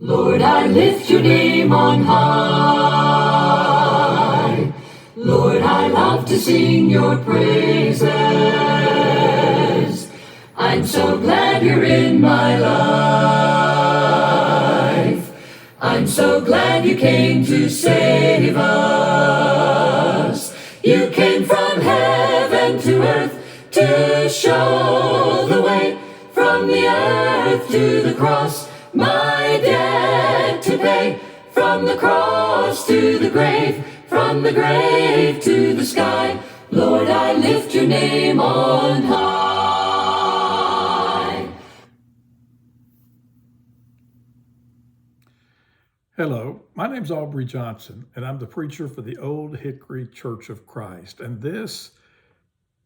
Lord, I lift your name on high. Lord, I love to sing your praises. I'm so glad you're in my life. I'm so glad you came to save us. You came from heaven to earth to show the way, from the earth to the cross, my debt to pay. From the cross to the grave, from the grave to the sky, Lord, I lift your name on high. Hello, my name's Aubrey Johnson, and I'm the preacher for the Old Hickory Church of Christ, and this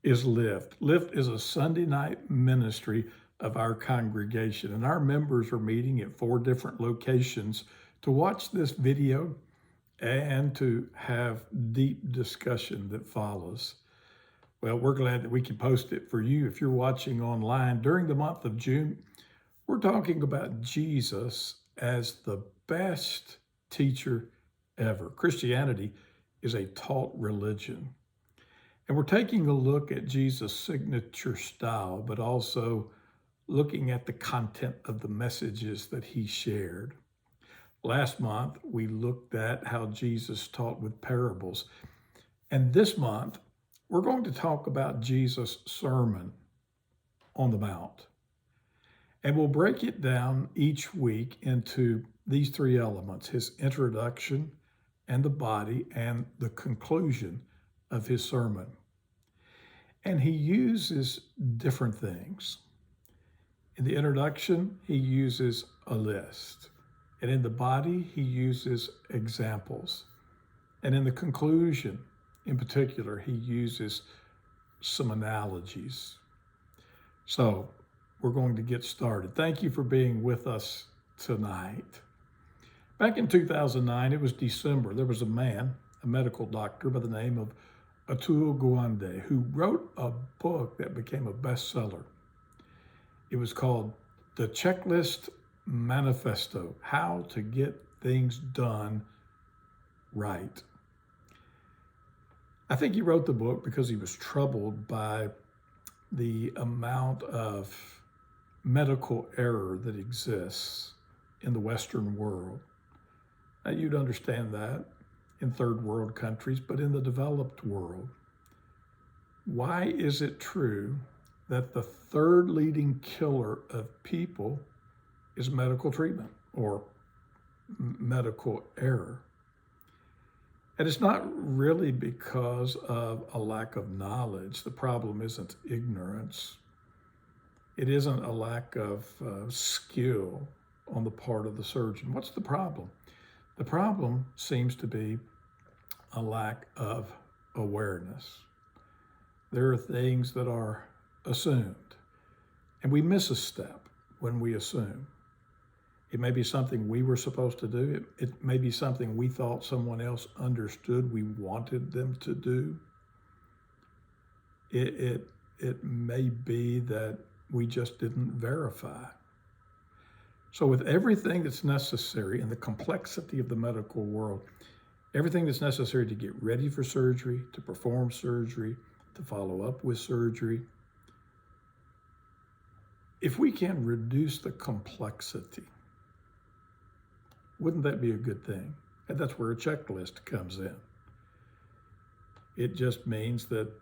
is Lift. Lift is a Sunday night ministry of our congregation, and our members are meeting at 4 different locations to watch this video and to have deep discussion that follows. Well, we're glad that we can post it for you if you're watching online. During the month of June, we're talking about Jesus as the best teacher ever. Christianity is a taught religion. And we're taking a look at Jesus' signature style, but also looking at the content of the messages that he shared. Last month, we looked at how Jesus taught with parables. And this month, we're going to talk about Jesus' Sermon on the Mount. And we'll break it down each week into these 3 elements: his introduction and the body and the conclusion of his sermon. And he uses different things. In the introduction, he uses a list. And in the body, he uses examples. And in the conclusion, in particular, he uses some analogies. So we're going to get started. Thank you for being with us tonight. Back in 2009, it was December. There was a man, a medical doctor by the name of Atul Gawande, who wrote a book that became a bestseller. It was called The Checklist Manifesto: How to Get Things Done Right. I think he wrote the book because he was troubled by the amount of medical error that exists in the Western world. Now, you'd understand that in third world countries, but in the developed world, why is it true that the third leading killer of people is medical treatment or medical error? And it's not really because of a lack of knowledge. The problem isn't ignorance. It isn't a lack of skill on the part of the surgeon. What's the problem? The problem seems to be a lack of awareness. There are things that are assumed, and we miss a step when we assume. It may be something we were supposed to do. It may be something we thought someone else understood we wanted them to do. It may be that we just didn't verify. So with everything that's necessary in the complexity of the medical world, everything that's necessary to get ready for surgery, to perform surgery, to follow up with surgery, if we can reduce the complexity, wouldn't that be a good thing? And that's where a checklist comes in. It just means that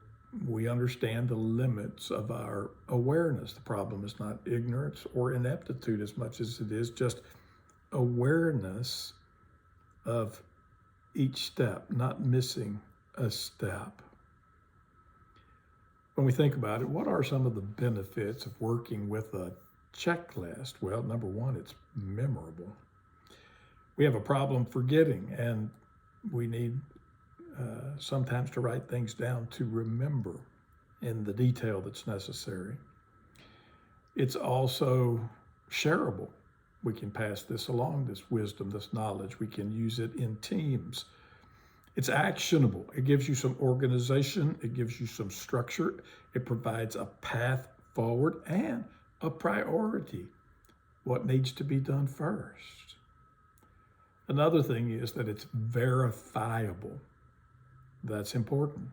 we understand the limits of our awareness. The problem is not ignorance or ineptitude as much as it is just awareness of each step, not missing a step. When we think about it, what are some of the benefits of working with a checklist? Well, number one, it's memorable. We have a problem forgetting, and we need sometimes to write things down to remember in the detail that's necessary. It's also shareable. We can pass this along, this wisdom, this knowledge. We can use it in teams. It's actionable. It gives you some organization. It gives you some structure. It provides a path forward and a priority. What needs to be done first? Another thing is that it's verifiable. That's important.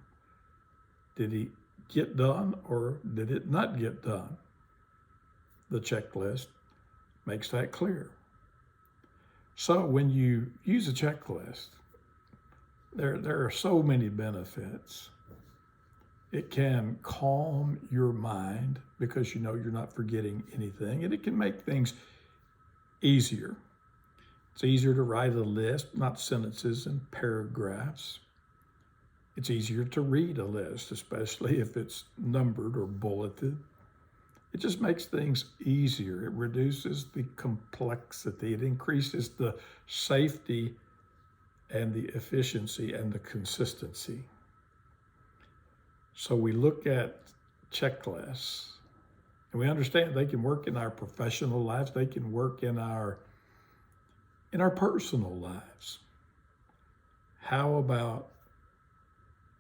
Did he get done or did it not get done? The checklist makes that clear. So when you use a checklist, there are so many benefits. It can calm your mind because you know you're not forgetting anything, and it can make things easier. It's easier to write a list, not sentences and paragraphs. It's easier to read a list, especially if it's numbered or bulleted. It just makes things easier. It reduces the complexity. It increases the safety and the efficiency and the consistency. So we look at checklists and we understand they can work in our professional lives. They can work in our personal lives. How about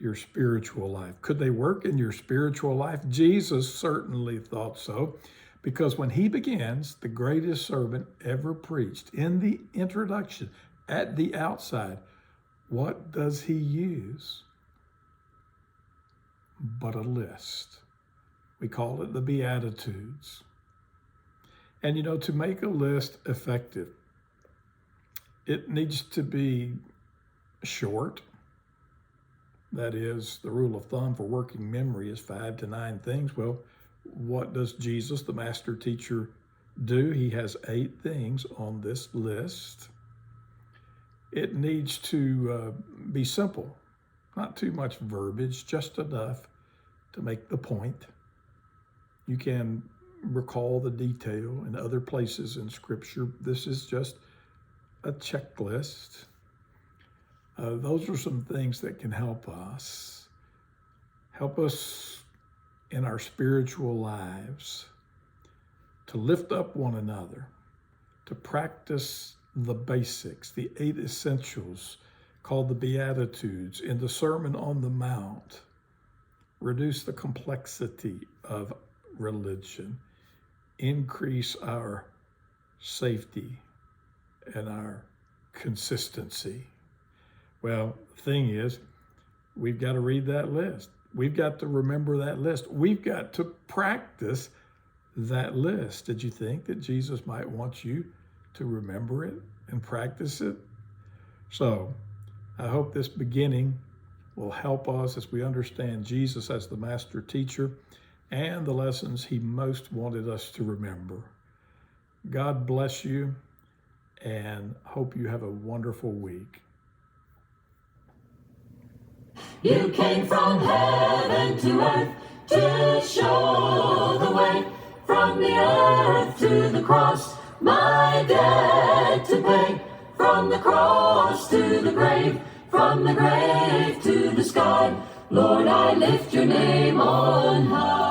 your spiritual life? Could they work in your spiritual life? Jesus certainly thought so, because when he begins the greatest sermon ever preached, in the introduction, at the outside, what does he use but a list? We call it the Beatitudes. And you know, to make a list effective, it needs to be short. That is, the rule of thumb for working memory is 5 to 9 things. Well, what does Jesus, the master teacher, do? He has 8 things on this list. It needs to be simple, not too much verbiage, just enough to make the point. You can recall the detail in other places in Scripture. This is just a checklist. Those are some things that can help us in our spiritual lives to lift up one another, to practice the basics, the 8 essentials called the Beatitudes in the Sermon on the Mount, reduce the complexity of religion, increase our safety and our consistency. Well, the thing is, we've got to read that list. We've got to remember that list. We've got to practice that list. Did you think that Jesus might want you to remember it and practice it? So I hope this beginning will help us as we understand Jesus as the master teacher and the lessons he most wanted us to remember. God bless you, and hope you have a wonderful week. You came from heaven to earth to show the way, from the earth to the cross, my debt to pay, from the cross to the grave, from the grave to the sky. Lord, I lift your name on high.